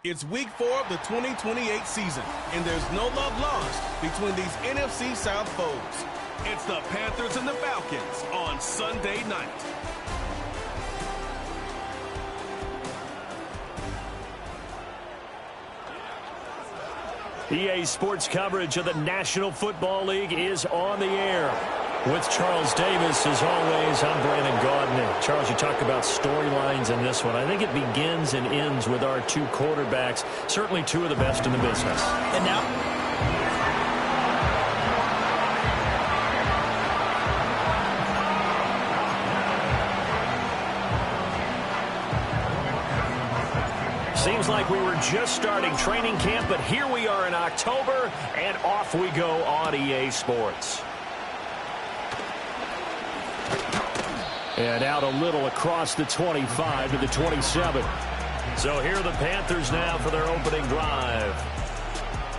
It's week 4 of the 2028 season, and there's no love lost between these NFC South foes. It's the Panthers and the Falcons on Sunday night. EA Sports coverage of the National Football League is on the air. With Charles Davis, as always, I'm Brandon Gaudin. Charles, you talk about storylines in this one. I think it begins and ends with our two quarterbacks, certainly two of the best in the business. And now... Seems like we were just starting training camp, but here we are in October, and off we go on EA Sports. And out a little across the 25 to the 27. So here are the Panthers now for their opening drive.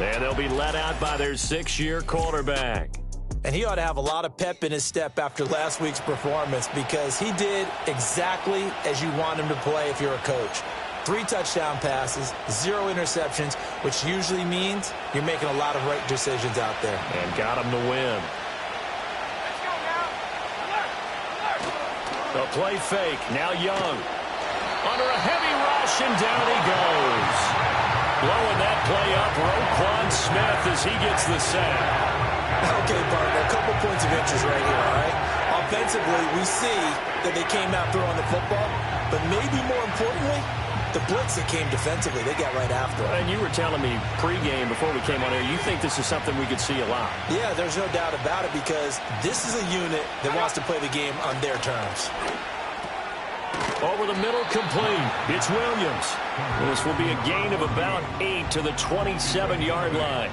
And they'll be led out by their 6-year quarterback. And he ought to have a lot of pep in his step after last week's performance, because he did exactly as you want him to play if you're a coach. 3 touchdown passes, 0 interceptions, which usually means you're making a lot of right decisions out there. And got him to win. The play fake, now Young. Under a heavy rush, and down he goes. Blowing that play up, Roquan Smith as he gets the sack. Okay, partner, a couple points of interest right here, all right? Offensively, we see that they came out throwing the football, but maybe more importantly, the blitz that came defensively, they got right after it. And you were telling me pregame before we came on here, you think this is something we could see a lot. Yeah, there's no doubt about it, because this is a unit that wants to play the game on their terms. Over the middle, complete. It's Williams. This will be a gain of about 8 to the 27-yard line.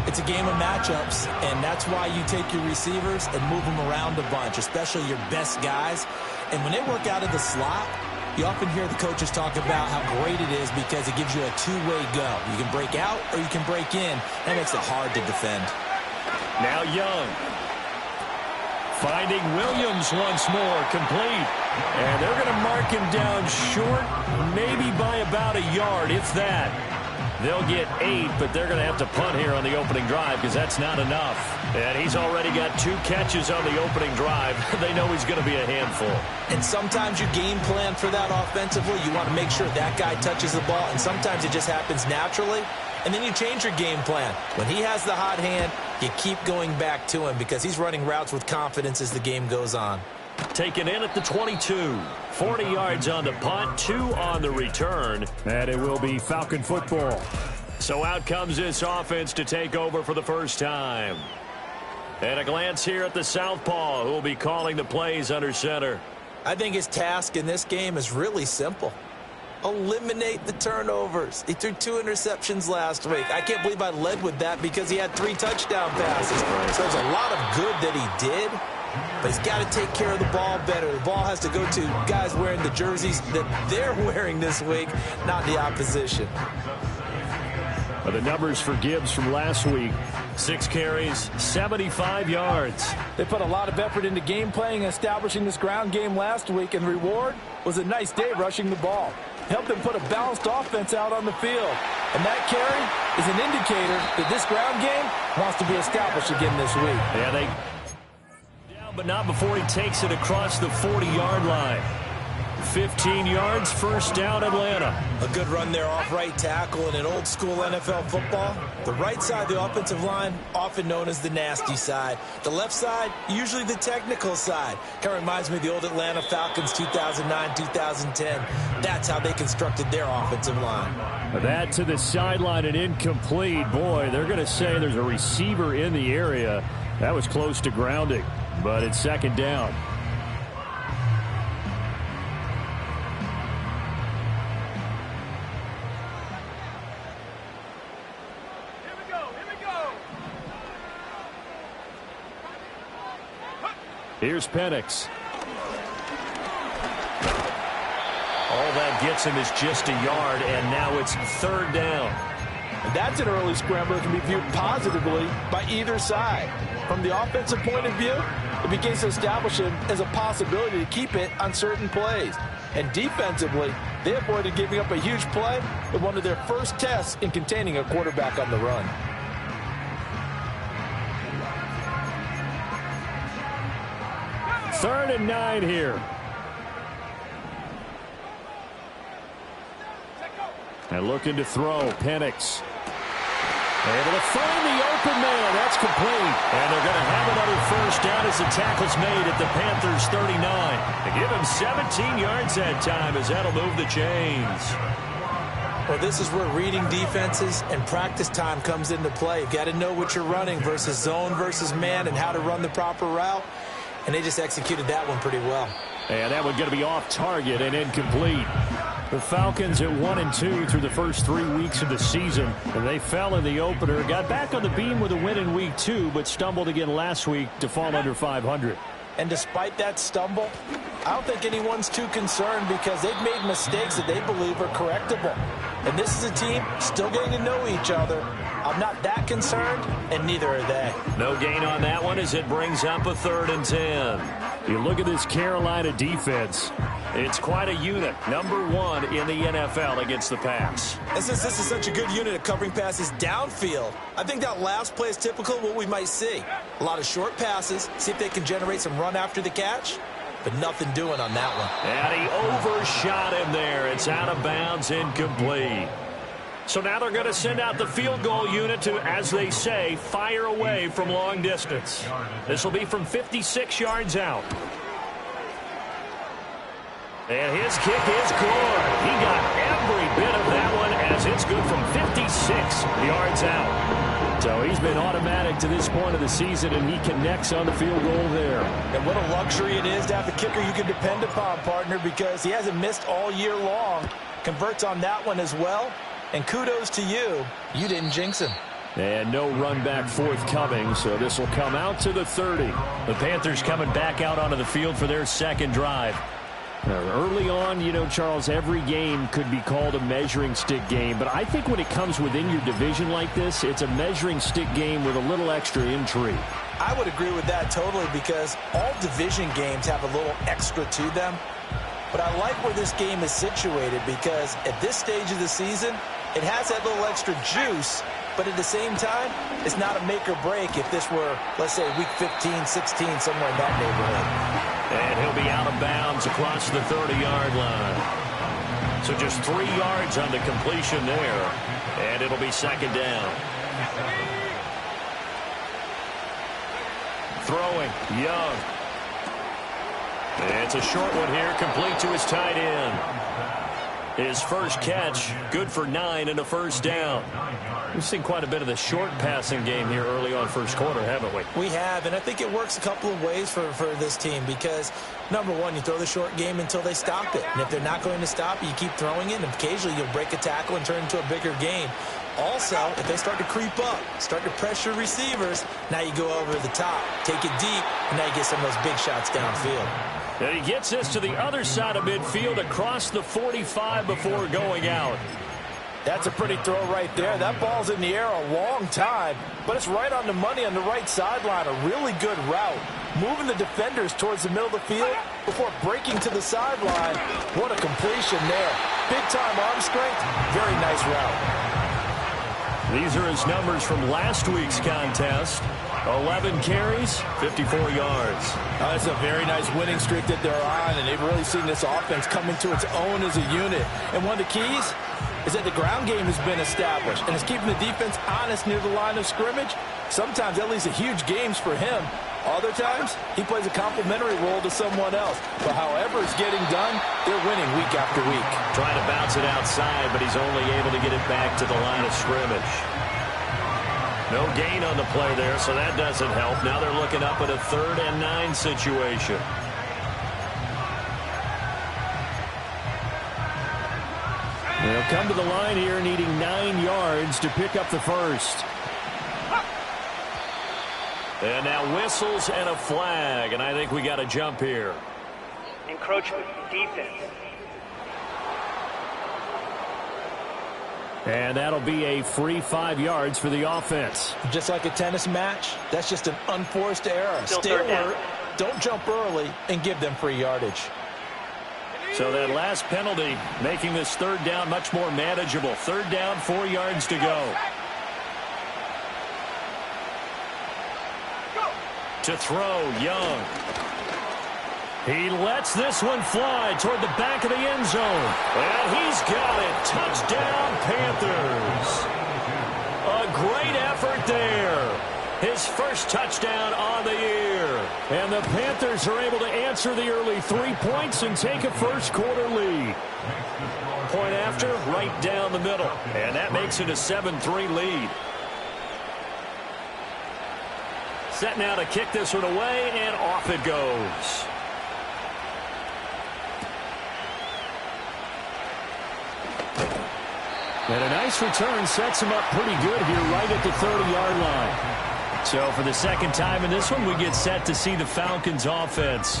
It's a game of matchups, and that's why you take your receivers and move them around a bunch, especially your best guys. And when they work out of the slot, you often hear the coaches talk about how great it is because it gives you a two-way go. You can break out or you can break in. That makes it hard to defend. Now Young. Finding Williams once more, complete. And they're going to mark him down short, maybe by about a yard, if that. They'll get 8, but they're going to have to punt here on the opening drive because that's not enough. And he's already got 2 catches on the opening drive. They know he's going to be a handful. And sometimes you game plan for that offensively. You want to make sure that guy touches the ball, and sometimes it just happens naturally. And then you change your game plan. When he has the hot hand, you keep going back to him because he's running routes with confidence as the game goes on. Taken in at the 22. 40 yards on the punt, 2 on the return. And it will be Falcon football. So out comes this offense to take over for the first time. And a glance here at the southpaw, who will be calling the plays under center. I think his task in this game is really simple. Eliminate the turnovers. He threw 2 interceptions last week. I can't believe I led with that because he had 3 touchdown passes. So there's a lot of good that he did. But he's got to take care of the ball better. The ball has to go to guys wearing the jerseys that they're wearing this week, not the opposition. Well, the numbers for Gibbs from last week, 6 carries, 75 yards. They put a lot of effort into game playing and establishing this ground game last week, and the reward was a nice day rushing the ball. Helped them put a balanced offense out on the field. And that carry is an indicator that this ground game wants to be established again this week. Yeah, they... but not before he takes it across the 40-yard line. 15 yards, first down, Atlanta. A good run there off right tackle in an old-school NFL football. The right side of the offensive line, often known as the nasty side. The left side, usually the technical side. Kind of reminds me of the old Atlanta Falcons 2009-2010. That's how they constructed their offensive line. That to the sideline and incomplete. Boy, they're going to say there's a receiver in the area. That was close to grounding, but it's second down. Here's Penix. All that gets him is just a yard, and now it's third down. And that's an early scramble that can be viewed positively by either side. From the offensive point of view, it begins to establish him as a possibility to keep it on certain plays. And defensively, they avoided giving up a huge play with one of their first tests in containing a quarterback on the run. Third and 9 here. And looking to throw, Penix. Able to find the open man. That's complete. And they're going to have another first down as the tackle's made at the Panthers 39. They give him 17 yards that time as that'll move the chains. Well, this is where reading defenses and practice time comes into play. You've got to know what you're running versus zone versus man and how to run the proper route. And they just executed that one pretty well. And that one's going to be off target and incomplete. The Falcons at 1-2 through the first 3 weeks of the season. And they fell in the opener, got back on the beam with a win in week 2, but stumbled again last week to fall under 500. And despite that stumble, I don't think anyone's too concerned because they've made mistakes that they believe are correctable. And this is a team still getting to know each other. I'm not that concerned, and neither are they. No gain on that one as it brings up a 3rd and 10. You look at this Carolina defense. It's quite a unit. Number 1 in the NFL against the pass. And since this is such a good unit at covering passes downfield, I think that last play is typical of what we might see. A lot of short passes, see if they can generate some run after the catch, but nothing doing on that one. And he overshot him there. It's out of bounds, incomplete. So now they're going to send out the field goal unit to, as they say, fire away from long distance. This will be from 56 yards out. And his kick is good. He got every bit of that one as it's good from 56 yards out. So he's been automatic to this point of the season, and he connects on the field goal there. And what a luxury it is to have a kicker you can depend upon, partner, because he hasn't missed all year long. Converts on that one as well. And kudos to you. You didn't jinx him. And no run back forthcoming, so this will come out to the 30. The Panthers coming back out onto the field for their second drive. Early on, you know, Charles, every game could be called a measuring stick game, but I think when it comes within your division like this, it's a measuring stick game with a little extra intrigue. I would agree with that totally because all division games have a little extra to them. But I like where this game is situated because at this stage of the season, it has that little extra juice, but at the same time, it's not a make or break if this were, let's say, week 15, 16, somewhere in that neighborhood. And he'll be out of bounds across the 30-yard line. So just 3 yards on the completion there, and it'll be second down. Throwing, Young. It's a short one here, complete to his tight end. His first catch, good for 9 and a first down. We've seen quite a bit of the short passing game here early on first quarter, haven't we? We have, and I think it works a couple of ways for this team because, number one, you throw the short game until they stop it. And if they're not going to stop it, you keep throwing it, and occasionally you'll break a tackle and turn it into a bigger game. Also, if they start to creep up, start to pressure receivers, now you go over the top, take it deep, and now you get some of those big shots downfield. And he gets this to the other side of midfield across the 45 before going out. That's a pretty throw right there. That ball's in the air a long time, but it's right on the money on the right sideline. A really good route. Moving the defenders towards the middle of the field before breaking to the sideline. What a completion there. Big-time arm strength. Very nice route. These are his numbers from last week's contest. 11 carries, 54 yards. It's a very nice winning streak that they're on, and they've really seen this offense come into its own as a unit. And one of the keys is that the ground game has been established, and it's keeping the defense honest near the line of scrimmage. Sometimes that leads to huge games for him. Other times, he plays a complementary role to someone else. But however it's getting done, they're winning week after week. Trying to bounce it outside, but he's only able to get it back to the line of scrimmage. No gain on the play there, so that doesn't help. Now they're looking up at a 3rd and 9 situation. They'll come to the line here needing 9 yards to pick up the first. And now whistles and a flag, and I think we got a jump here. Encroachment, defense. And that'll be a free 5 yards for the offense. Just like a tennis match, that's just an unforced error. Stay alert, don't jump early, and give them free yardage. So that last penalty making this third down much more manageable. Third down, 4 yards to go. To throw, Young. He lets this one fly toward the back of the end zone. And he's got it. Touchdown, Panthers. A great effort there. His first touchdown on the year. And the Panthers are able to answer the early 3 points and take a first quarter lead. Point after, right down the middle. And that makes it a 7-3 lead. Set now to kick this one away, and off it goes. And a nice return sets him up pretty good here right at the 30-yard line. So for the second time in this one, we get set to see the Falcons offense.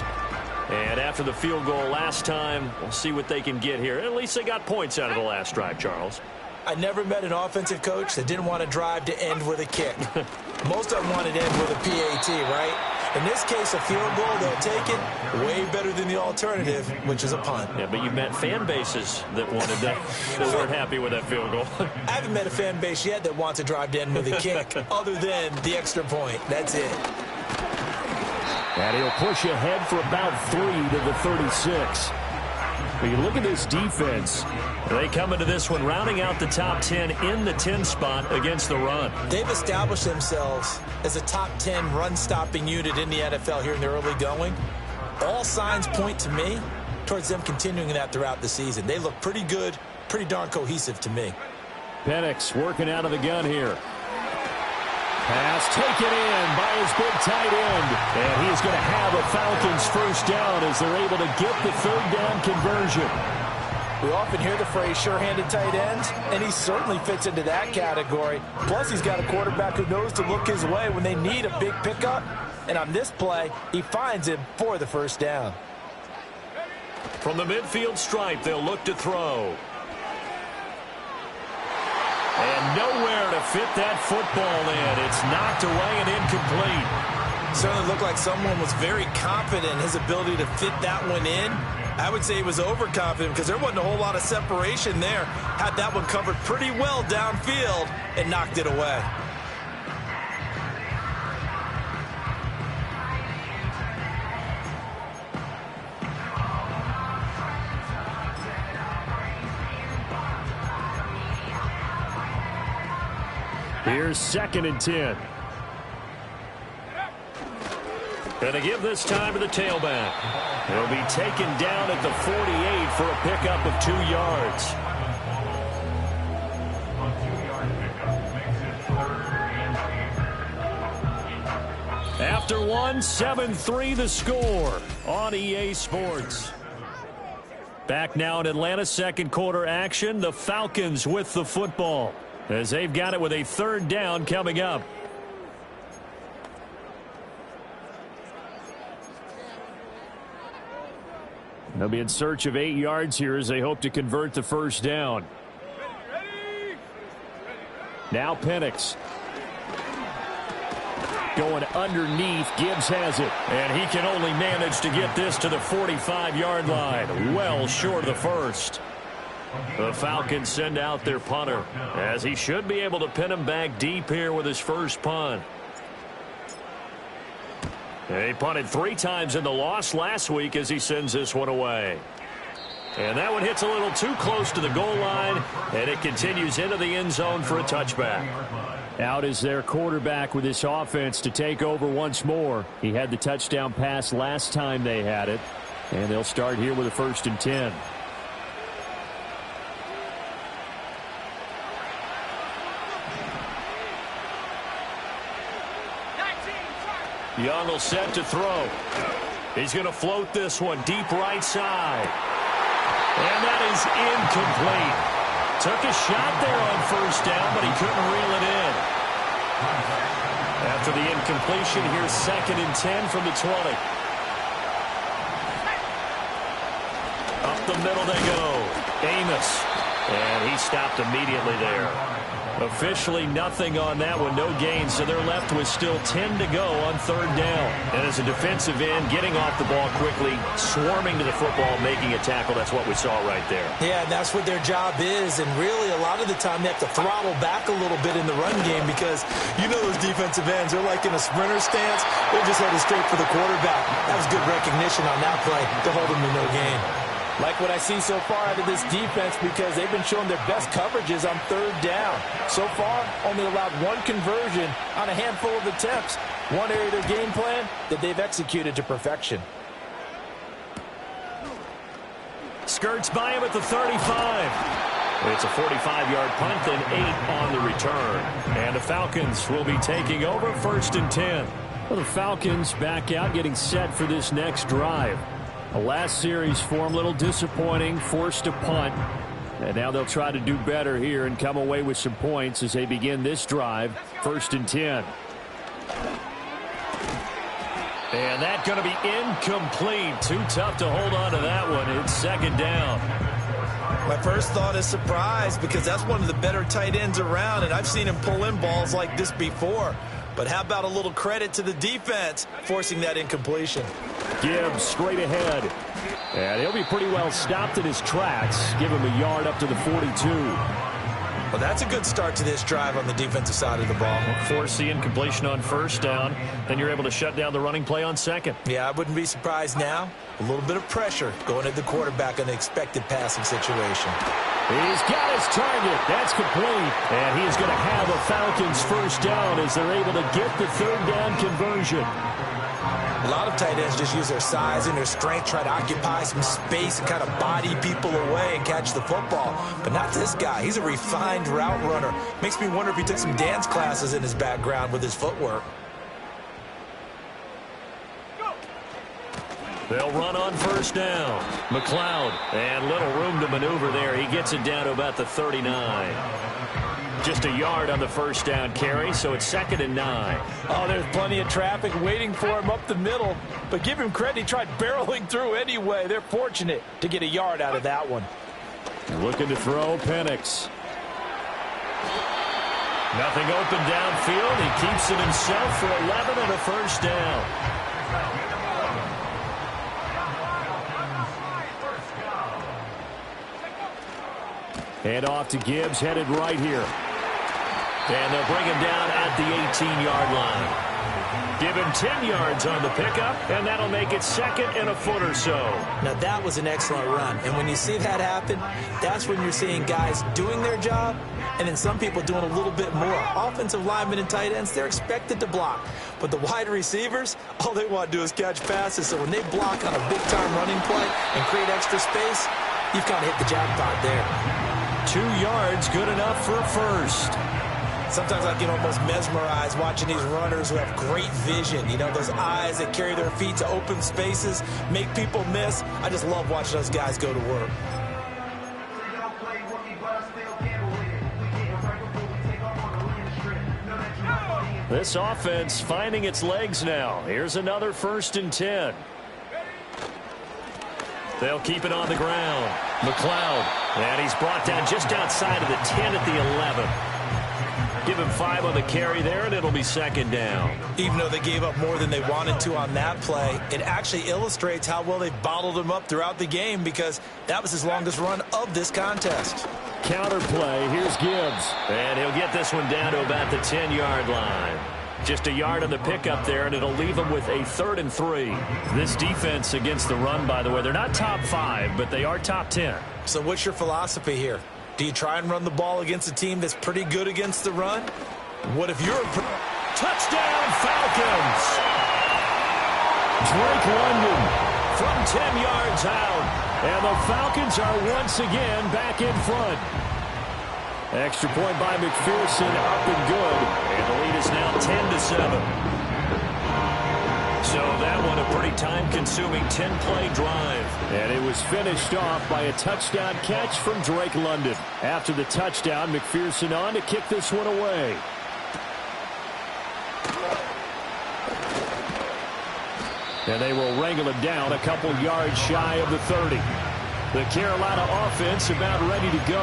And after the field goal last time, we'll see what they can get here. At least they got points out of the last drive, Charles. I never met an offensive coach that didn't want to drive to end with a kick. Most of them wanted to end with a PAT, right? In this case, a field goal, they'll take it way better than the alternative, which is a punt. Yeah, but you've met fan bases that wanted that weren't happy with that field goal. I haven't met a fan base yet that wants to drive to end with a kick other than the extra point. That's it. And he'll push ahead for about 3 to the 36. But you look at this defense. They come into this one rounding out the top 10 in the 10 spot against the run. They've established themselves as a top 10 run-stopping unit in the NFL here in the early going. All signs point to me towards them continuing that throughout the season. They look pretty good, pretty darn cohesive to me. Penix working out of the gun here. Pass taken in by his big tight end. And he's going to have a Falcons first down as they're able to get the third down conversion. We often hear the phrase sure-handed tight ends, and he certainly fits into that category. Plus, he's got a quarterback who knows to look his way when they need a big pickup. And on this play, he finds him for the first down. From the midfield stripe, they'll look to throw. And nowhere to fit that football in. It's knocked away and incomplete. Certainly looked like someone was very confident in his ability to fit that one in. I would say he was overconfident because there wasn't a whole lot of separation there. Had that one covered pretty well downfield and knocked it away. Here's 2nd and 10. Going to give this time to the tailback. He'll be taken down at the 48 for a pickup of 2 yards. After one, 7-3 the score on EA Sports. Back now in Atlanta, second quarter action. The Falcons with the football as they've got it with a third down coming up. They'll be in search of 8 yards here as they hope to convert the first down. Now Penix. Going underneath. Gibbs has it. And he can only manage to get this to the 45-yard line. Well short of the first. The Falcons send out their punter as he should be able to pin him back deep here with his first punt. He punted 3 times in the loss last week as he sends this one away. And that one hits a little too close to the goal line, and it continues into the end zone for a touchback. Out is their quarterback with this offense to take over once more. He had the touchdown pass last time they had it, and they'll start here with a 1st and 10. Young will set to throw. He's going to float this one deep right side. And that is incomplete. Took a shot there on first down, but he couldn't reel it in. After the incompletion, here's 2nd and 10 from the 20. the middle they go. Amos. And he stopped immediately there. Officially nothing on that one, no gain, so they're left with still 10 to go on third down. And as a defensive end, getting off the ball quickly, swarming to the football, making a tackle, that's what we saw right there. Yeah, and that's what their job is, and really a lot of the time they have to throttle back a little bit in the run game because you know those defensive ends, they're like in a sprinter stance, they're just headed straight for the quarterback. That was good recognition on that play to hold them to no gain. Like what I see so far out of this defense because they've been showing their best coverages on third down. So far, only allowed one conversion on a handful of attempts. One area of their game plan that they've executed to perfection. Skirts by him at the 35. It's a 45-yard punt, then 8 on the return. And the Falcons will be taking over 1st and 10. Well, the Falcons back out, getting set for this next drive. The last series for them, a little disappointing, forced to punt. And now they'll try to do better here and come away with some points as they begin this drive, 1st and 10. And that's going to be incomplete. Too tough to hold on to that one. It's 2nd down. My first thought is surprise because that's one of the better tight ends around, and I've seen him pull in balls like this before. But how about a little credit to the defense forcing that incompletion? Gibbs straight ahead. And he'll be pretty well stopped in his tracks. Give him a yard up to the 42. Well, that's a good start to this drive on the defensive side of the ball. Force the incompletion on 1st down. Then you're able to shut down the running play on 2nd. Yeah, I wouldn't be surprised now. A little bit of pressure going at the quarterback in the expected passing situation. He's got his target. That's complete. And he is going to have a Falcons 1st down as they're able to get the 3rd down conversion. A lot of tight ends just use their size and their strength, try to occupy some space and kind of body people away and catch the football. But not this guy. He's a refined route runner. Makes me wonder if he took some dance classes in his background with his footwork. They'll run on 1st down. McLeod, and little room to maneuver there. He gets it down to about the 39. Just a yard on the 1st down carry, so it's 2nd and 9. Oh, there's plenty of traffic waiting for him up the middle. But give him credit, he tried barreling through anyway. They're fortunate to get a yard out of that one. Looking to throw, Penix. Nothing open downfield. He keeps it himself for 11 and a 1st down. Hand off to Gibbs, headed right here. And they'll bring him down at the 18-yard line. Give him 10 yards on the pickup, and that'll make it 2nd and a foot or so. Now, that was an excellent run. And when you see that happen, that's when you're seeing guys doing their job and then some people doing a little bit more. Offensive linemen and tight ends, they're expected to block. But the wide receivers, all they want to do is catch passes. So when they block on a big-time running play and create extra space, you've kind of hit the jackpot there. 2 yards, good enough for a 1st. Sometimes I get almost mesmerized watching these runners who have great vision. You know, those eyes that carry their feet to open spaces, make people miss. I just love watching those guys go to work. This offense finding its legs now. Here's another 1st and 10. They'll keep it on the ground. McLeod, and he's brought down just outside of the 10 at the 11. Give him 5 on the carry there, and it'll be 2nd down. Even though they gave up more than they wanted to on that play, it actually illustrates how well they've bottled him up throughout the game because that was his longest run of this contest. Counter play, here's Gibbs. And he'll get this one down to about the 10-yard line. Just a yard on the pickup there, and it'll leave them with a 3rd and 3. This defense against the run, by the way, they're not top 5, but they are top 10. So what's your philosophy here? Do you try and run the ball against a team that's pretty good against the run? What if you're touchdown Falcons? Drake London from 10 yards out, and the Falcons are once again back in front. Extra point by McPherson, up and good, and the lead is now 10-7. So that one a pretty time-consuming 10-play drive. And it was finished off by a touchdown catch from Drake London. After the touchdown, McPherson on to kick this one away. And they will wrangle him down a couple yards shy of the 30. The Carolina offense about ready to go.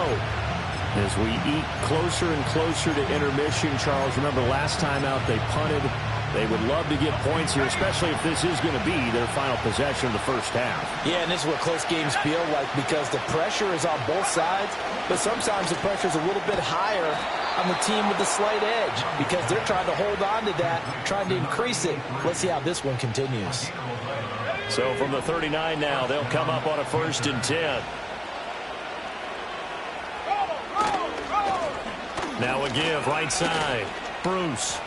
As we eat closer and closer to intermission, Charles, remember last time out they punted. They would love to get points here, especially if this is going to be their final possession of the first half. Yeah, and this is what close games feel like because the pressure is on both sides, but sometimes the pressure is a little bit higher on the team with the slight edge because they're trying to hold on to that, trying to increase it. Let's see how this one continues. So from the 39 now, they'll come up on a 1st and 10. Now a give, right side. Bruce.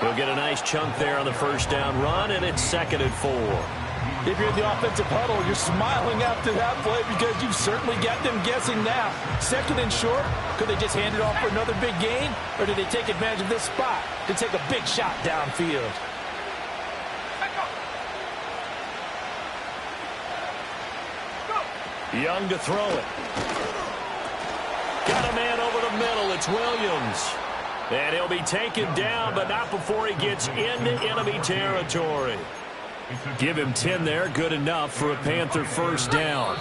He'll get a nice chunk there on the first down run, and it's 2nd and 4. If you're in the offensive huddle, you're smiling after that play because you've certainly got them guessing now. 2nd and short, could they just hand it off for another big gain, or did they take advantage of this spot to take a big shot downfield? Young to throw it. Got a man over the middle. It's Williams. And he'll be taken down, but not before he gets into enemy territory. Give him 10 there. Good enough for a Panther first down.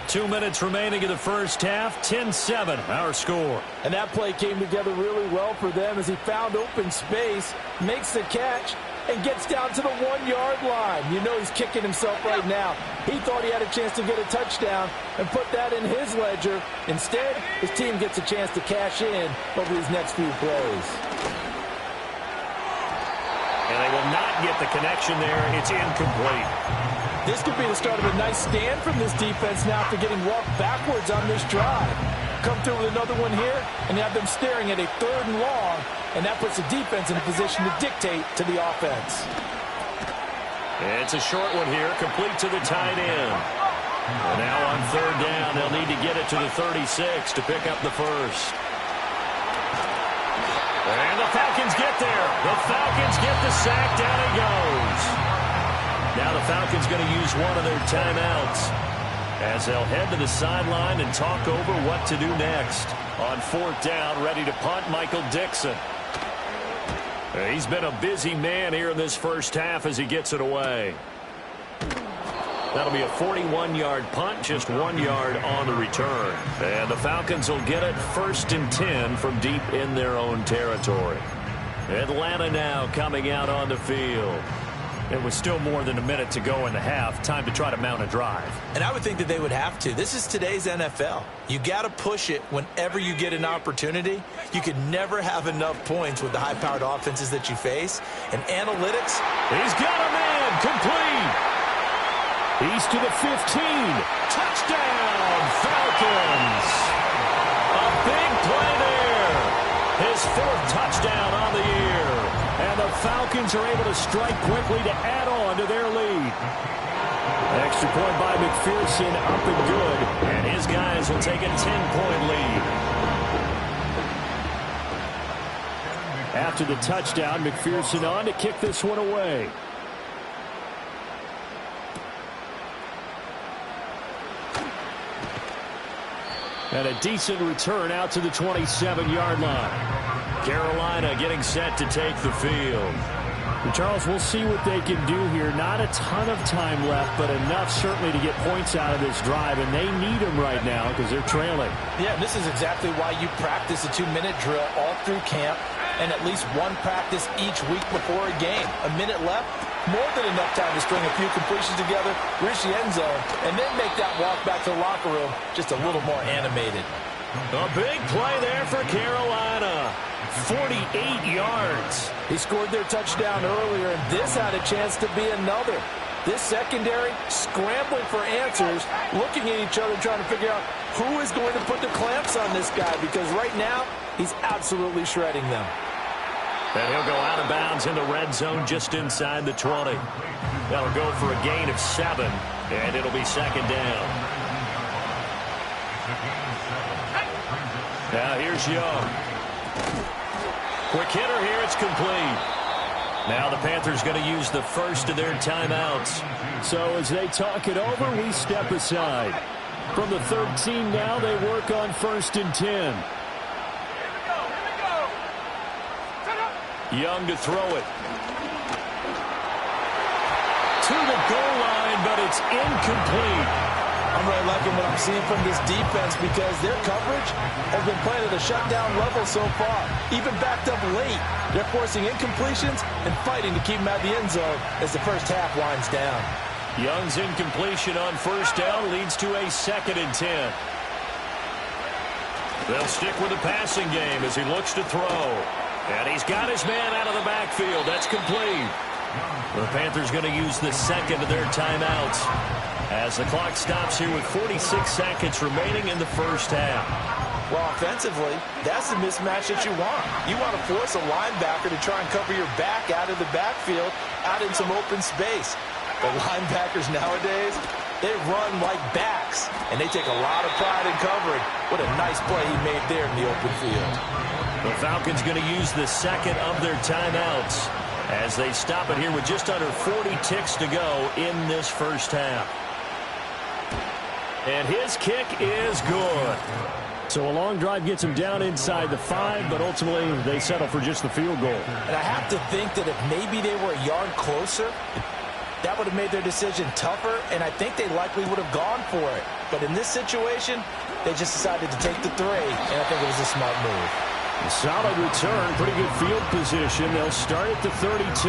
2 minutes remaining in the first half. 10-7, our score. And that play came together really well for them as he found open space, makes the catch, and gets down to the 1-yard line. You know he's kicking himself right now. He thought he had a chance to get a touchdown and put that in his ledger. Instead, his team gets a chance to cash in over these next few plays. And they will not get the connection there. It's incomplete. This could be the start of a nice stand from this defense now after getting walked backwards on this drive. Come through with another one here, and you have them staring at a 3rd and long, and that puts the defense in a position to dictate to the offense. It's a short one here, complete to the tight end. And now on 3rd down, they'll need to get it to the 36 to pick up the first. And the Falcons get there. The Falcons get the sack. Down he goes. Now the Falcons going to use one of their timeouts as they'll head to the sideline and talk over what to do next. On 4th down, ready to punt, Michael Dixon. He's been a busy man here in this first half as he gets it away. That'll be a 41-yard punt, just 1 yard on the return. And the Falcons will get it 1st and 10 from deep in their own territory. Atlanta now coming out on the field. It was still more than a minute to go in the half. Time to try to mount a drive. And I would think that they would have to. This is today's NFL. You got to push it whenever you get an opportunity. You could never have enough points with the high-powered offenses that you face. And analytics. He's got a man complete. He's to the 15. Touchdown, Falcons. A big play there. His 4th touchdown on the year. And the Falcons are able to strike quickly to add on to their lead. Extra point by McPherson, up and good. And his guys will take a 10-point lead. After the touchdown, McPherson on to kick this one away. And a decent return out to the 27-yard line. Carolina getting set to take the field. Charles, we'll see what they can do here. Not a ton of time left, but enough certainly to get points out of this drive, and they need them right now because they're trailing. Yeah, this is exactly why you practice a 2-minute drill all through camp and at least one practice each week before a game. A minute left, more than enough time to string a few completions together, reach the end zone, and then make that walk back to the locker room just a little more animated. A big play there for Carolina. 48 yards. He scored their touchdown earlier, and this had a chance to be another. This secondary scrambling for answers, looking at each other, trying to figure out who is going to put the clamps on this guy, because right now he's absolutely shredding them. And he'll go out of bounds in the red zone just inside the 20. That'll go for a gain of 7, and it'll be 2nd down. Now here's Young. Quick hitter here, it's complete. Now the Panthers going to use the first of their timeouts. So as they talk it over, we step aside. From the 13 now, they work on 1st and 10. Young to throw it. To the goal line, but it's It's incomplete. I'm really liking what I'm seeing from this defense because their coverage has been playing at a shutdown level so far. Even backed up late, they're forcing incompletions and fighting to keep them out of the end zone as the first half winds down. Young's incompletion on first down leads to a 2nd and 10. They'll stick with the passing game as he looks to throw. And he's got his man out of the backfield. That's complete. The Panthers going to use the second of their timeouts as the clock stops here with 46 seconds remaining in the first half. Well, offensively, that's the mismatch that you want. You want to force a linebacker to try and cover your back out of the backfield, out in some open space. The linebackers nowadays, they run like backs, and they take a lot of pride in covering. What a nice play he made there in the open field. The Falcons going to use the second of their timeouts as they stop it here with just under 40 ticks to go in this first half. And his kick is good. So a long drive gets him down inside the 5, but ultimately they settle for just the field goal. And I have to think that if maybe they were a yard closer, that would have made their decision tougher, and I think they likely would have gone for it. But in this situation, they just decided to take the 3, and I think it was a smart move. A solid return, pretty good field position. They'll start at the 32.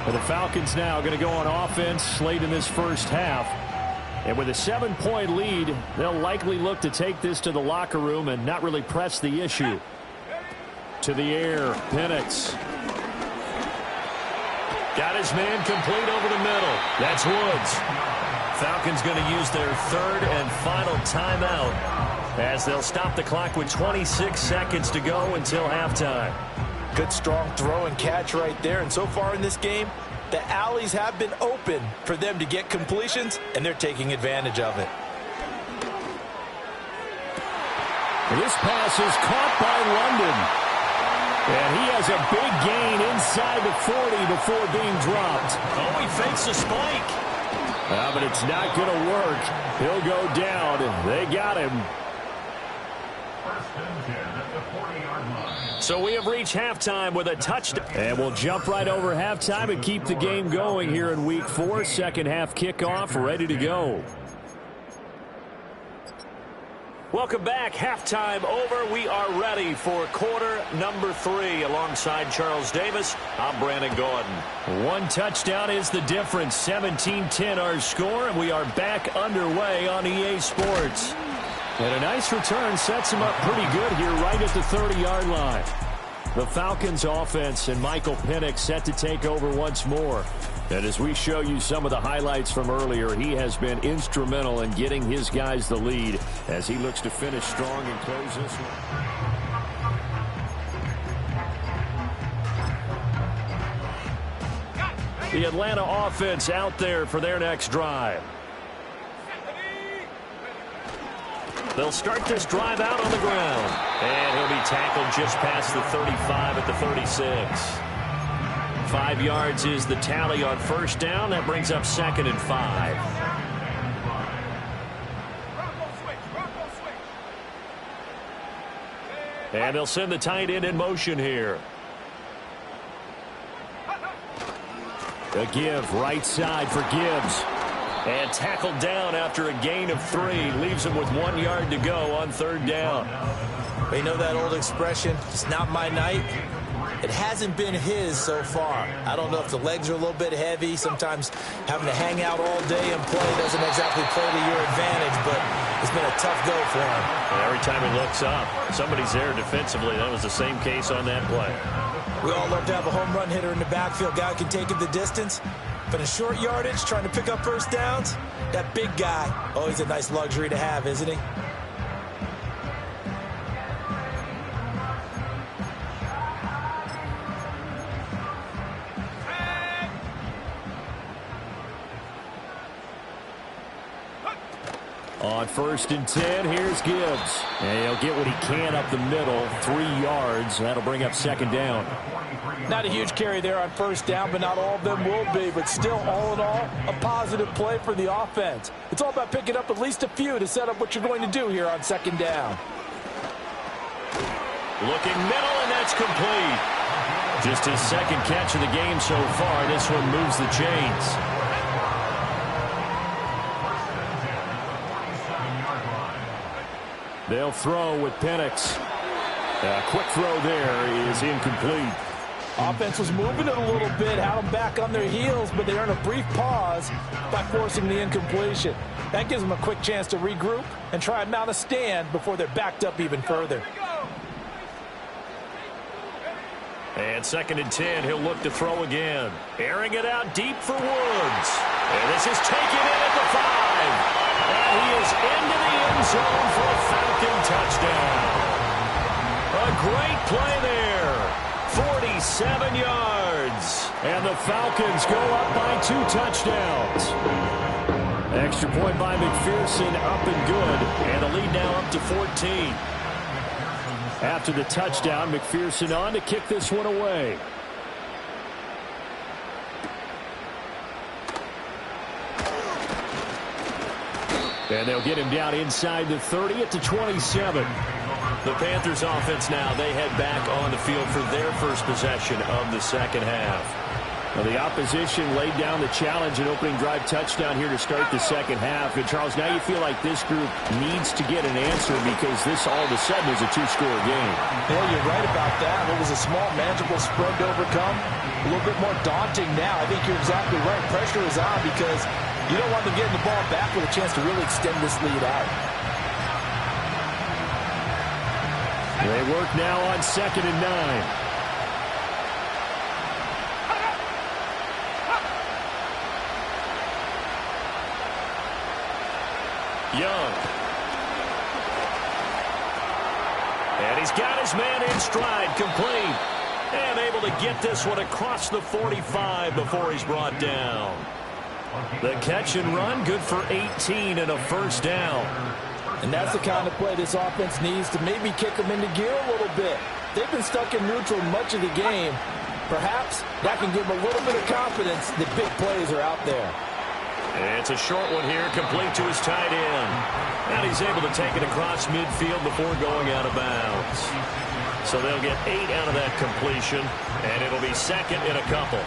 But the Falcons now going to go on offense late in this first half. And with a 7-point lead, they'll likely look to take this to the locker room and not really press the issue. To the air, Penix. Got his man complete over the middle. That's Woods. Falcons going to use their 3rd and final timeout as they'll stop the clock with 26 seconds to go until halftime. Good strong throw and catch right there. And so far in this game, the alleys have been open for them to get completions, and they're taking advantage of it. This pass is caught by London. And he has a big gain inside the 40 before being dropped. Oh, he fakes a spike. But it's not going to work. He'll go down. They got him. So we have reached halftime with a touchdown. And we'll jump right over halftime and keep the game going here in Week 4. Second half kickoff ready to go. Welcome back. Halftime over. We are ready for quarter number 3. Alongside Charles Davis, I'm Brandon Gordon. One touchdown is the difference. 17-10 our score, and we are back underway on EA Sports. And a nice return sets him up pretty good here right at the 30-yard line. The Falcons offense and Michael Penix set to take over once more. And as we show you some of the highlights from earlier, he has been instrumental in getting his guys the lead as he looks to finish strong and close this one. The Atlanta offense out there for their next drive. They'll start this drive out on the ground. And he'll be tackled just past the 35 at the 36. 5 yards is the tally on first down. That brings up 2nd and 5. And they'll send the tight end in motion here. A give right side for Gibbs. And tackled down after a gain of 3. Leaves him with 1 yard to go on 3rd down. You know that old expression, it's not my night? It hasn't been his so far. I don't know if the legs are a little bit heavy. Sometimes having to hang out all day and play doesn't exactly play to your advantage, but it's been a tough go for him. And every time he looks up, somebody's there defensively. That was the same case on that play. We all love to have a home run hitter in the backfield. Guy can take it the distance. But in short yardage, trying to pick up first downs, that big guy, oh, he's a nice luxury to have, isn't he? On 1st and 10, here's Gibbs. And he'll get what he can up the middle, 3 yards. That'll bring up 2nd down. Not a huge carry there on first down, but not all of them will be. But still, all in all, a positive play for the offense. It's all about picking up at least a few to set up what you're going to do here on 2nd down. Looking middle, and that's complete. Just his 2nd catch of the game so far. This one moves the chains. They'll throw with Penix. A quick throw there is incomplete. Offense was moving it a little bit, had them back on their heels, but they earned a brief pause by forcing the incompletion. That gives them a quick chance to regroup and try and mount a stand before they're backed up even further. And 2nd and 10, he'll look to throw again. Airing it out deep for Woods. And this is taken in at the 5. And he is into the end zone for a Falcon touchdown. A great play there. 47 yards. And the Falcons go up by 2 touchdowns. Extra point by McPherson, up and good. And the lead now up to 14. After the touchdown, McPherson on to kick this one away. And they'll get him down inside the 30 at the 27. The Panthers offense now, they head back on the field for their first possession of the second half. Well, the opposition laid down the challenge and opening drive touchdown here to start the second half. And, Charles, now you feel like this group needs to get an answer because this all of a sudden is a 2-score game. Yeah, you're right about that. It was a small, manageable spread to overcome. A little bit more daunting now. I think you're exactly right. Pressure is on because you don't want them getting the ball back with a chance to really extend this lead out. They work now on 2nd and 9. Young. And he's got his man in stride, complete. And able to get this one across the 45 before he's brought down. The catch and run, good for 18 and a first down. And that's the kind of play this offense needs to maybe kick them into gear a little bit. They've been stuck in neutral much of the game. Perhaps that can give them a little bit of confidence that big plays are out there. It's a short one here, complete to his tight end. And he's able to take it across midfield before going out of bounds. So they'll get 8 out of that completion, and it'll be 2nd and a couple.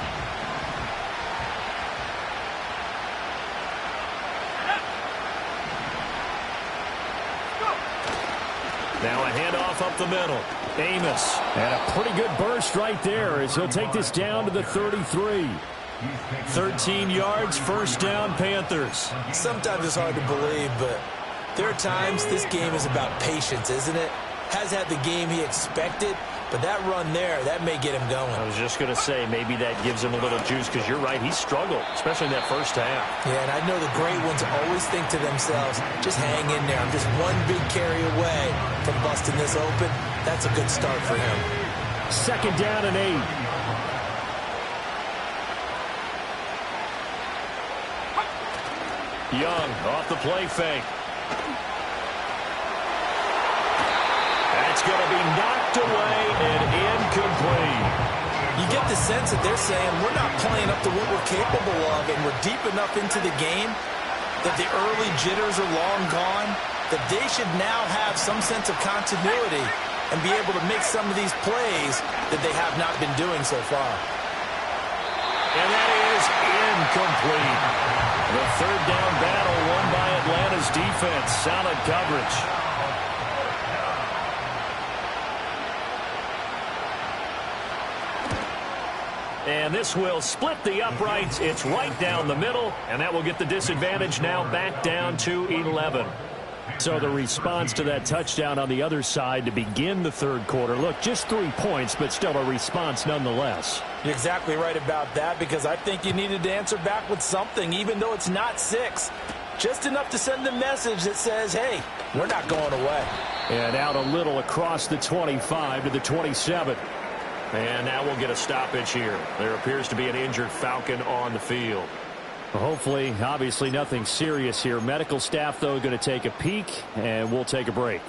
Now a handoff up the middle. Amos. And a pretty good burst right there as he'll take this down to the 33. 13 yards, first down, Panthers. Sometimes it's hard to believe, but there are times this game is about patience, isn't it? Has had the game he expected, but that run there, that may get him going. I was just going to say, maybe that gives him a little juice, because you're right, he struggled, especially in that first half. Yeah, and I know the great ones always think to themselves, just hang in there. I'm just one big carry away from busting this open. That's a good start for him. 2nd down and 8. Young off the play fake. That's going to be knocked away and incomplete. You get the sense that they're saying we're not playing up to what we're capable of, and we're deep enough into the game that the early jitters are long gone, that they should now have some sense of continuity and be able to make some of these plays that they have not been doing so far. And that is incomplete. The 3rd down battle won by Atlanta's defense. Solid coverage. And this will split the uprights. It's right down the middle, and that will get the disadvantage now back down to 11. So the response to that touchdown on the other side to begin the 3rd quarter. Look, just 3 points, but still a response nonetheless. You're exactly right about that, because I think you needed to answer back with something, even though it's not 6. Just enough to send a message that says, hey, we're not going away. And out a little across the 25 to the 27. And now we'll get a stoppage here. There appears to be an injured Falcon on the field. Hopefully, obviously nothing serious here. Medical staff, though, going to take a peek, and we'll take a break.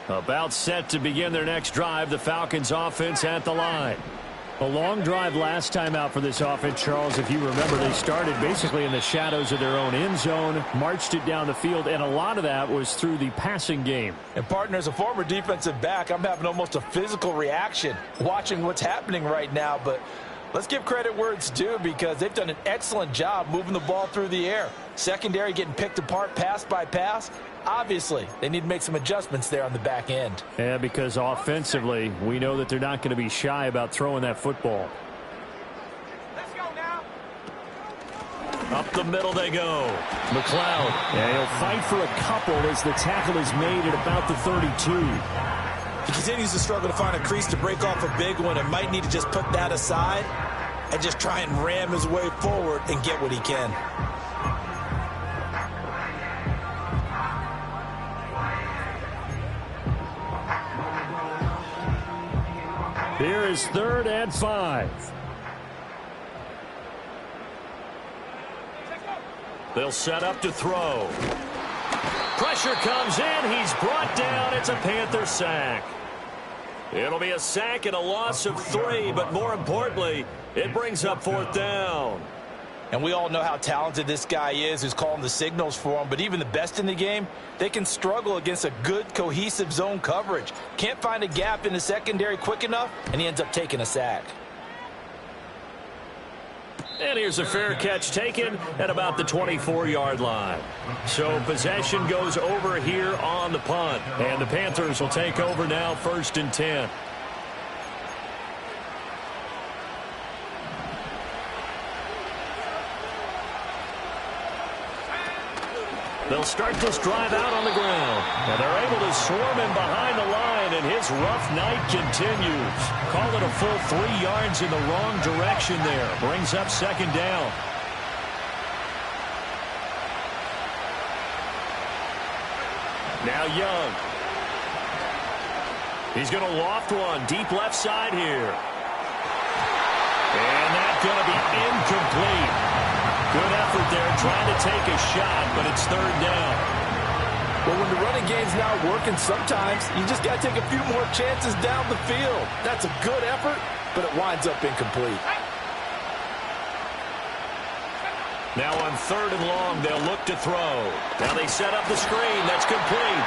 About set to begin their next drive, the Falcons offense at the line. A long drive last time out for this offense, Charles. If you remember, they started basically in the shadows of their own end zone, marched it down the field, and a lot of that was through the passing game. And, partner, as a former defensive back, I'm having almost a physical reaction watching what's happening right now, but Let's give credit where it's due because they've done an excellent job moving the ball through the air. Secondary getting picked apart pass by pass. Obviously, they need to make some adjustments there on the back end. Yeah, because offensively, we know that they're not going to be shy about throwing that football. Let's go now. Up the middle they go. McLeod. And he'll fight for a couple as the tackle is made at about the 32. He continues to struggle to find a crease to break off a big one and might need to just put that aside and just try and ram his way forward and get what he can. Here is 3rd and 5. They'll set up to throw. Pressure comes in. He's brought down. It's a Panther sack. It'll be a sack and a loss of 3, but more importantly, it brings up 4th down. And we all know how talented this guy is who's calling the signals for him, but even the best in the game, they can struggle against a good, cohesive zone coverage. Can't find a gap in the secondary quick enough, and he ends up taking a sack. And here's a fair catch taken at about the 24-yard line. So possession goes over here on the punt. And the Panthers will take over now, 1st and 10. They'll start this drive out on the ground. And they're able to swarm him behind the line, and his rough night continues. Call it a full 3 yards in the wrong direction there. Brings up 2nd down. Now Young. He's going to loft one deep left side here. And that's going to be incomplete. Good effort there trying to take a shot, but it's 3rd down. Well, when the running game's not working, sometimes you just got to take a few more chances down the field. That's a good effort, but it winds up incomplete. Now on 3rd and long, they'll look to throw. Now they set up the screen. That's complete.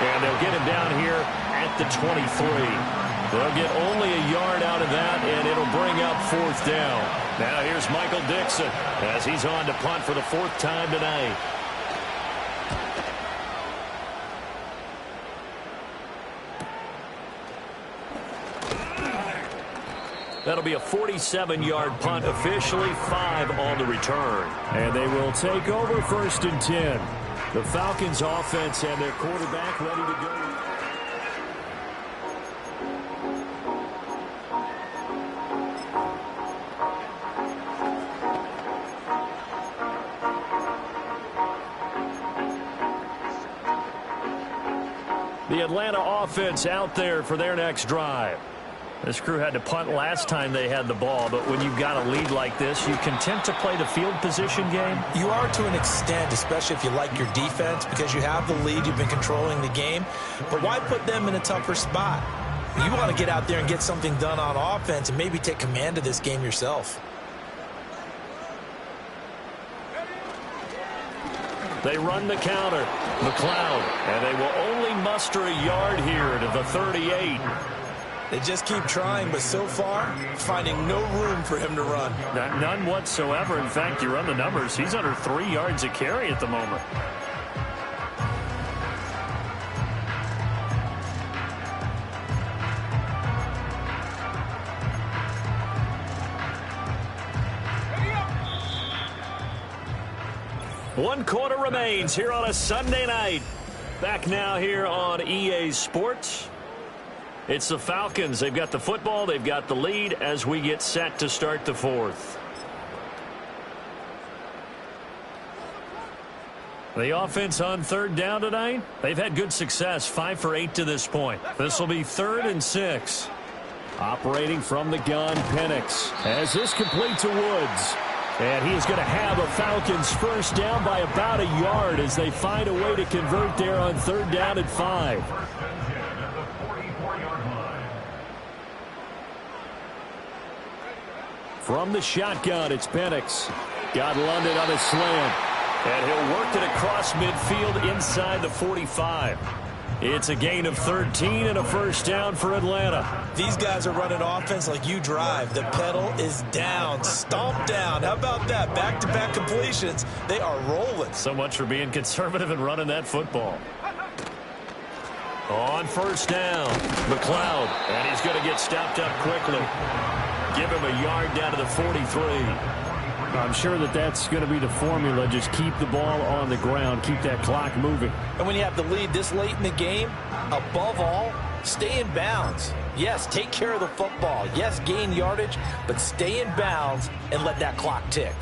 And they'll get him down here at the 23. They'll get only a yard out of that, and it'll bring up 4th down. Now here's Michael Dixon as he's on to punt for the 4th time tonight. That'll be a 47-yard punt, officially 5 on the return. And they will take over 1st and 10. The Falcons offense and their quarterback ready to go. The Atlanta offense out there for their next drive. This crew had to punt last time they had the ball, but when you've got a lead like this, you content to play the field position game? You are to an extent, especially if you like your defense, because you have the lead, you've been controlling the game. But why put them in a tougher spot? You want to get out there and get something done on offense and maybe take command of this game yourself. They run the counter. McLeod, and they will only muster a yard here to the 38. They just keep trying, but so far, finding no room for him to run. None whatsoever. In fact, you run the numbers. He's under 3 yards a carry at the moment. One quarter remains here on a Sunday night. Back now here on EA Sports. It's the Falcons. They've got the football. They've got the lead as we get set to start the 4th. The offense on 3rd down tonight, they've had good success, 5 for 8 to this point. This will be 3rd and 6. Operating from the gun, Penix as this complete to Woods. And he is going to have a Falcons 1st down by about a yard as they find a way to convert there on 3rd down and 5. From the shotgun, it's Penix. Got London on a slant. And he'll work it across midfield inside the 45. It's a gain of 13 and a first down for Atlanta. These guys are running offense like you drive. The pedal is down, stomped down. How about that? Back-to-back completions. They are rolling. So much for being conservative and running that football. On first down, McLeod, and he's going to get stopped up quickly. Give him a yard down to the 43. I'm sure that's going to be the formula. Just keep the ball on the ground. Keep that clock moving. And when you have the lead this late in the game, above all, stay in bounds. Yes, take care of the football. Yes, gain yardage, but stay in bounds and let that clock tick.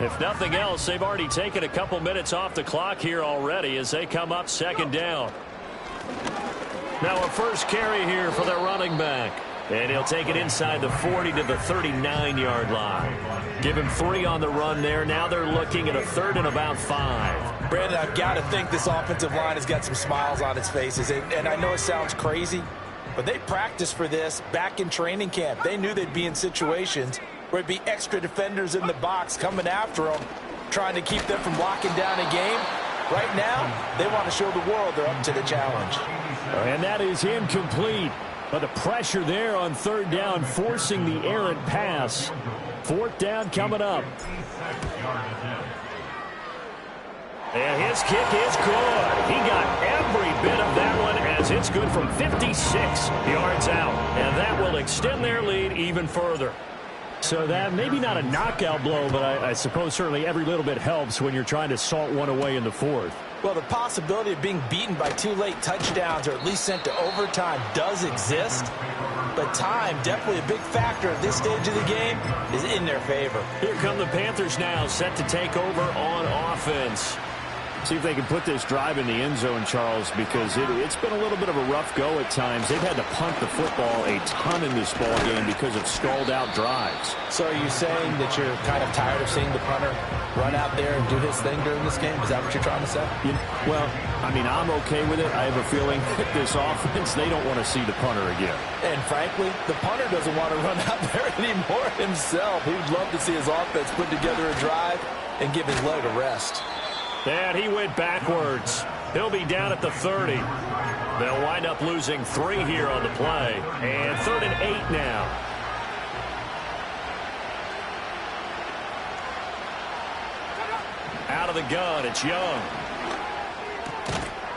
If nothing else, they've already taken a couple minutes off the clock here already as they come up second down. Now a first carry here for their running back. And he'll take it inside the 40 to the 39-yard line. Give him 3 on the run there. Now they're looking at a 3rd and about 5. Brandon, I've got to think this offensive line has got some smiles on its faces. And I know it sounds crazy, but they practiced for this back in training camp. They knew they'd be in situations where it'd be extra defenders in the box coming after them, trying to keep them from locking down a game. Right now, they want to show the world they're up to the challenge. And that is incomplete. But the pressure there on 3rd down, forcing the errant pass. 4th down coming up. And his kick is good. He got every bit of that one as it's good from 56 yards out. And that will extend their lead even further. So that maybe not a knockout blow, but I suppose certainly every little bit helps when you're trying to salt one away in the 4th. Well, the possibility of being beaten by 2 late touchdowns or at least sent to overtime does exist. But time, definitely a big factor at this stage of the game, is in their favor. Here come the Panthers now, set to take over on offense. See if they can put this drive in the end zone, Charles, because it's been a little bit of a rough go at times. They've had to punt the football a ton in this ball game because of stalled-out drives. So are you saying that you're kind of tired of seeing the punter run out there and do his thing during this game? Is that what you're trying to say? Well, I mean, I'm okay with it. I have a feeling that this offense, they don't want to see the punter again. And frankly, the punter doesn't want to run out there anymore himself. He would love to see his offense put together a drive and give his leg a rest. And he went backwards. He'll be down at the 30. They'll wind up losing 3 here on the play. And 3rd and 8 now. Out of the gun, it's Young.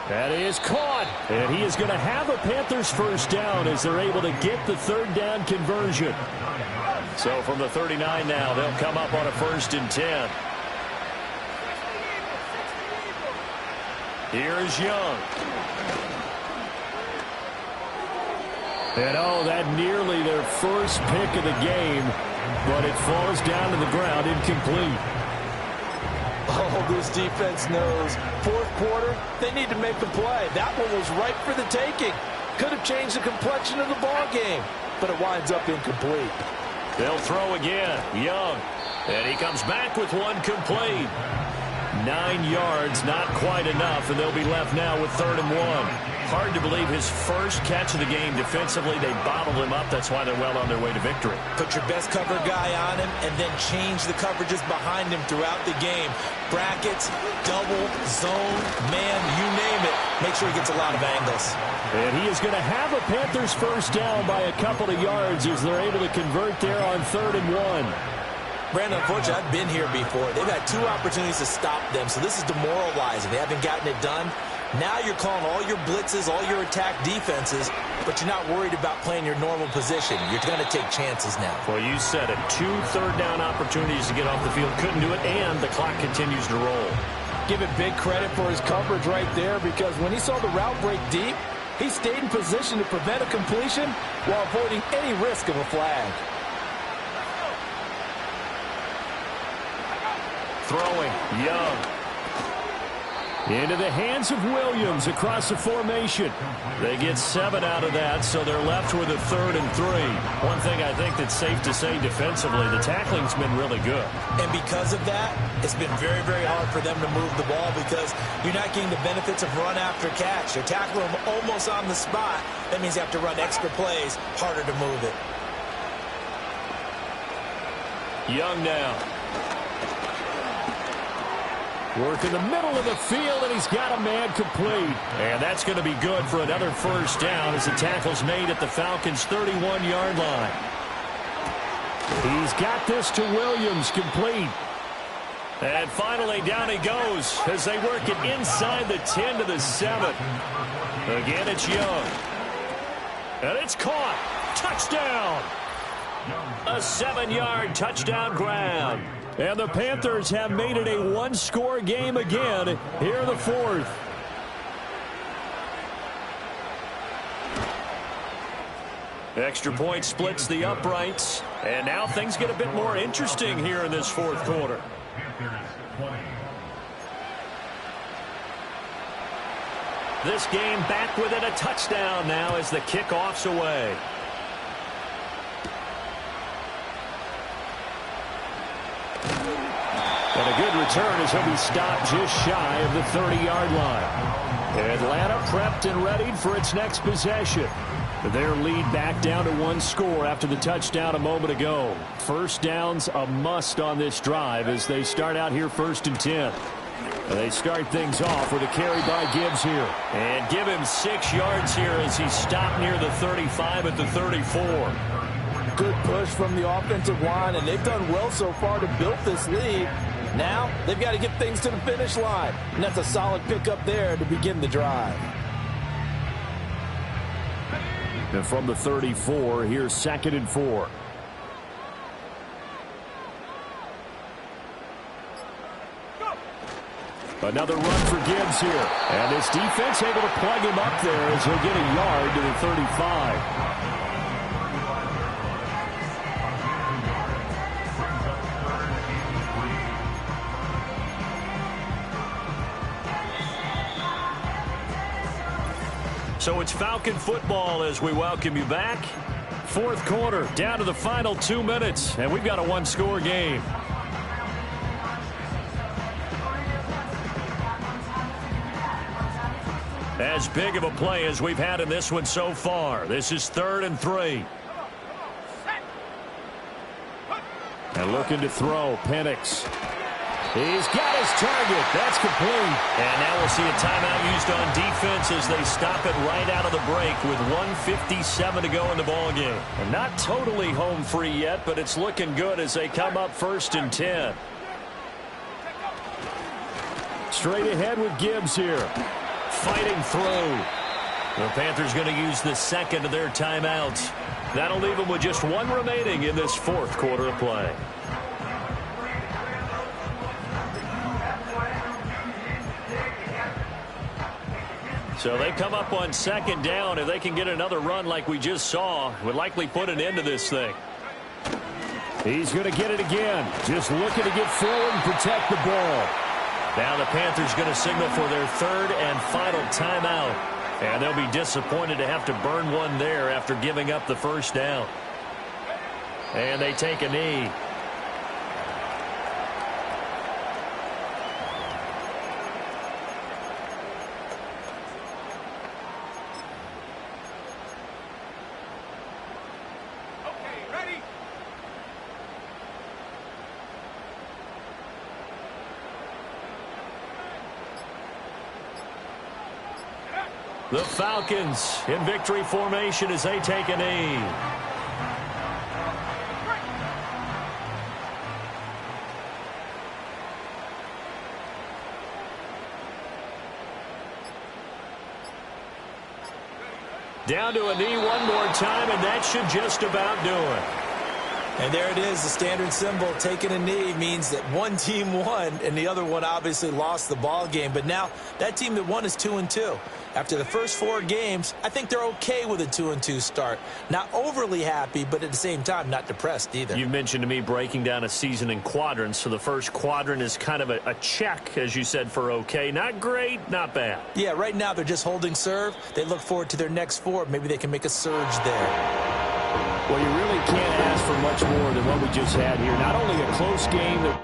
That is caught. And he is going to have a Panthers first down as they're able to get the 3rd down conversion. So from the 39 now, they'll come up on a 1st and 10. Here's Young. And that nearly their first pick of the game, but it falls down to the ground incomplete. Oh, this defense knows. 4th quarter, they need to make the play. That one was ripe for the taking. Could have changed the complexion of the ball game, but it winds up incomplete. They'll throw again. Young. And he comes back with one complete. 9 yards, not quite enough, and they'll be left now with 3rd and 1. Hard to believe his first catch of the game defensively. They bottled him up. That's why they're well on their way to victory. Put your best cover guy on him and then change the coverages behind him throughout the game. Brackets, double, zone, man, you name it. Make sure he gets a lot of angles. And he is going to have a Panthers first down by a couple of yards as they're able to convert there on 3rd and 1. Brandon, unfortunately, I've been here before. They've had 2 opportunities to stop them, so this is demoralizing. They haven't gotten it done. Now you're calling all your blitzes, all your attack defenses, but you're not worried about playing your normal position. You're going to take chances now. Well, you said it. 2 third down opportunities to get off the field. Couldn't do it, and the clock continues to roll. Give it big credit for his coverage right there, because when he saw the route break deep, he stayed in position to prevent a completion while avoiding any risk of a flag. Throwing, Young. Into the hands of Williams across the formation. They get 7 out of that, so they're left with a 3rd and 3. One thing I think that's safe to say defensively, the tackling's been really good. And because of that, it's been very, very hard for them to move the ball because you're not getting the benefits of run after catch. You're tackling them almost on the spot. That means you have to run extra plays, harder to move it. Young now. Working the middle of the field, and he's got a man complete. And that's going to be good for another first down as the tackle's made at the Falcons' 31-yard line. He's got this to Williams, complete. And finally, down he goes as they work it inside the 10 to the 7. Again, it's Young. And it's caught. Touchdown. A 7-yard touchdown grab. And the Panthers have made it a one-score game again here in the fourth. Extra point splits the uprights. And now things get a bit more interesting here in this fourth quarter. This game back within a touchdown now as the kickoff's away. And a good return as he'll be stopped just shy of the 30-yard line. Atlanta prepped and readied for its next possession. Their lead back down to one score after the touchdown a moment ago. First down's a must on this drive as they start out here 1st and 10. They start things off with a carry by Gibbs here. And give him 6 yards here as he stopped near the 35 at the 34. Good push from the offensive line, and they've done well so far to build this lead. Now they've got to get things to the finish line, and that's a solid pickup there to begin the drive. And from the 34, here's 2nd and 4. Another run for Gibbs here. And this defense able to plug him up there as he'll get a yard to the 35. So it's Falcon football as we welcome you back. Fourth quarter, down to the final 2 minutes, and we've got a one-score game. As big of a play as we've had in this one so far. This is 3rd and 3. And looking to throw, Penix. He's got his target. That's complete. And now we'll see a timeout used on defense as they stop it right out of the break with 1:57 to go in the ballgame. And not totally home free yet, but it's looking good as they come up 1st and 10. Straight ahead with Gibbs here. Fighting through. The Panthers going to use the 2nd of their timeouts. That'll leave them with just 1 remaining in this fourth quarter of play. So they come up on 2nd down. If they can get another run like we just saw, would likely put an end to this thing. He's going to get it again. Just looking to get forward and protect the ball. Now the Panthers going to signal for their 3rd and final timeout. And they'll be disappointed to have to burn one there after giving up the first down. And they take a knee. The Falcons in victory formation as they take a knee. Down to a knee one more time, and that should just about do it. And there it is, the standard symbol. Taking a knee means that one team won, and the other one obviously lost the ball game. But now that team that won is 2-2. After the first 4 games, I think they're okay with a 2-2 start. Not overly happy, but at the same time, not depressed either. You mentioned to me breaking down a season in quadrants. So the first quadrant is kind of a check, as you said, for okay. Not great, not bad. Yeah, right now they're just holding serve. They look forward to their next 4. Maybe they can make a surge there. Well, you really can't ask for much more than what we just had here. Not only a close game that